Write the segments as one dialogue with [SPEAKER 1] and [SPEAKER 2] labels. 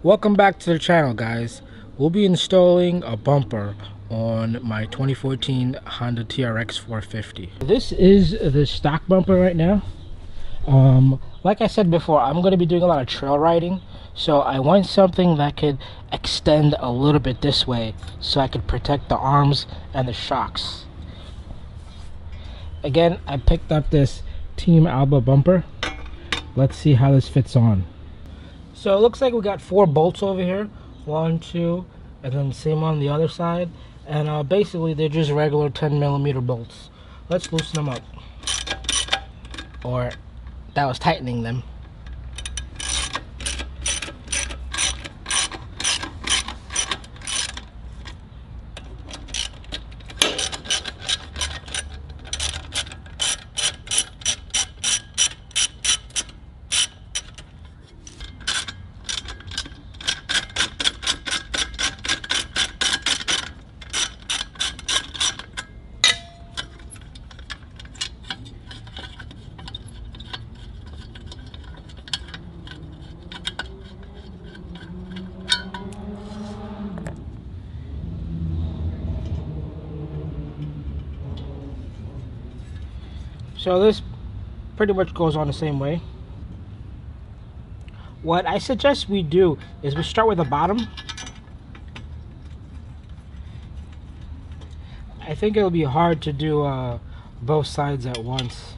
[SPEAKER 1] Welcome back to the channel, guys. We'll be installing a bumper on my 2014 Honda TRX 450. This is the stock bumper right now. Like I said before, I'm going to be doing a lot of trail riding, so I want something that could extend a little bit this way so I could protect the arms and the shocks. Again, I picked up this Team Alba bumper. Let's see how this fits on. So it looks like we got 4 bolts over here. 1, 2, and then same on the other side. And basically they're just regular 10mm bolts. Let's loosen them up. Or that was tightening them. So this pretty much goes on the same way. What I suggest we do is we start with the bottom. I think it'll be hard to do both sides at once.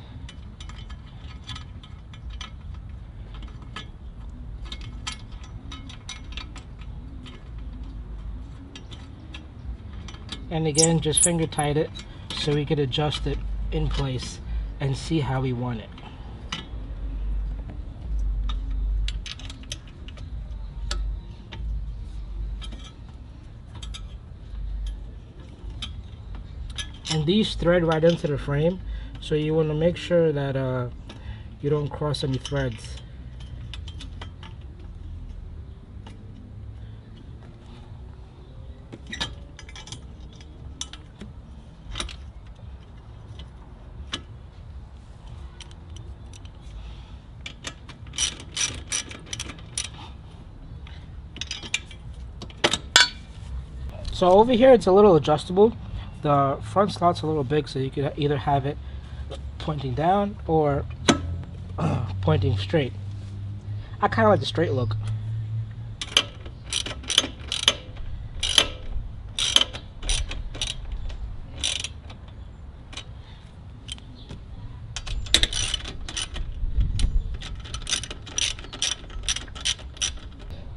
[SPEAKER 1] And again, just finger tight it so we could adjust it in place and see how we want it. And these thread right into the frame, so you want to make sure that you don't cross any threads. So over here it's a little adjustable. The front slot's a little big, so you could either have it pointing down or pointing straight. I kind of like the straight look.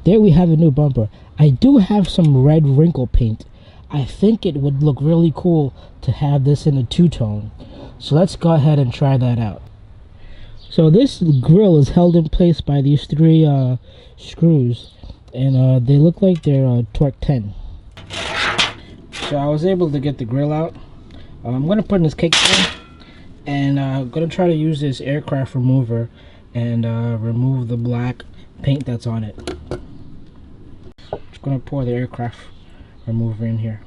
[SPEAKER 1] There we have a new bumper. I do have some red wrinkle paint. I think it would look really cool to have this in a two-tone. So let's go ahead and try that out. So this grill is held in place by these 3 screws, and they look like they're torque 10. So I was able to get the grill out. I'm going to put in this cake pan, and I'm going to try to use this aircraft remover and remove the black paint that's on it. Just going to pour the aircraft remover in here.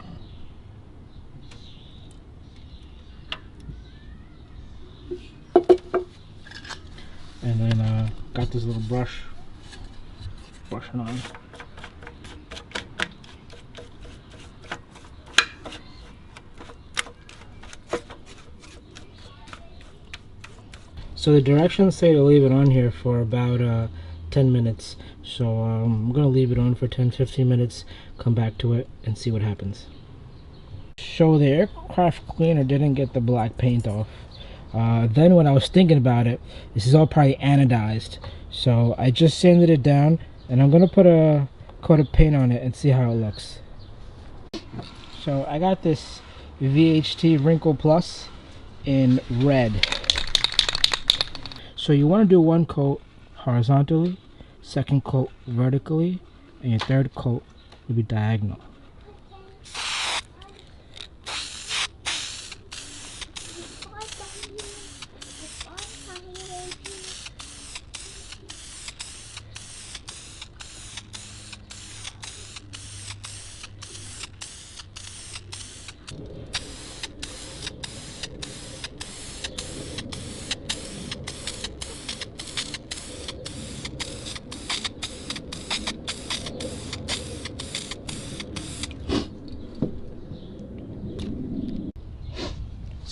[SPEAKER 1] And then got this little brush it on. So the directions say to leave it on here for about 10 minutes. So I'm going to leave it on for 10-15 minutes, come back to it and see what happens. So the aircraft cleaner didn't get the black paint off. Then when I was thinking about it, this is all probably anodized. So I just sanded it down, and I'm going to put a coat of paint on it and see how it looks. So I got this VHT Wrinkle Plus in red. So you want to do 1 coat horizontally, 2nd coat vertically, and your 3rd coat will be diagonal.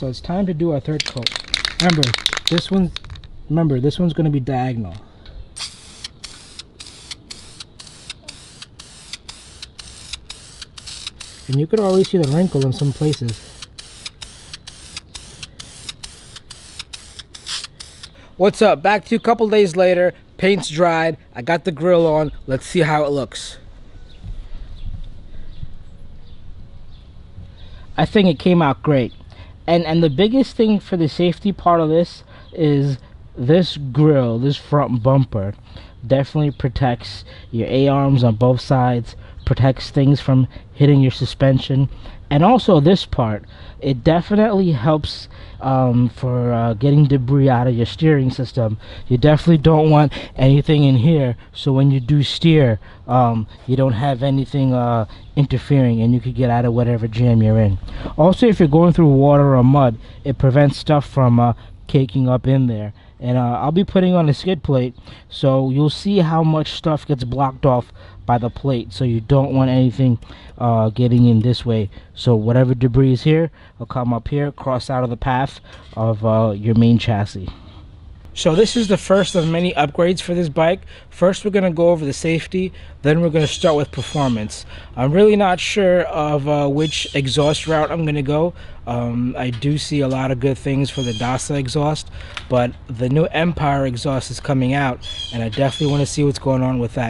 [SPEAKER 1] So it's time to do our third coat. Remember, this one's going to be diagonal. And you could already see the wrinkle in some places. What's up? Back to you a couple days later. Paint's dried. I got the grill on. Let's see how it looks. I think it came out great. And the biggest thing for the safety part of this is this grill, this front bumper, definitely protects your A-arms on both sides, protects things from hitting your suspension, and also this part, it definitely helps for getting debris out of your steering system. You definitely don't want anything in here, so when you do steer, you don't have anything interfering, and you could get out of whatever jam you're in. Also, if you're going through water or mud, it prevents stuff from caking up in there. And I'll be putting on a skid plate, so you'll see how much stuff gets blocked off by the plate, so you don't want anything getting in this way. So whatever debris is here will come up here, cross out of the path of your main chassis. So this is the first of many upgrades for this bike. First we're going to go over the safety, then we're going to start with performance. I'm really not sure of which exhaust route I'm going to go. I do see a lot of good things for the DASA exhaust, but the new Empire exhaust is coming out, and I definitely want to see what's going on with that.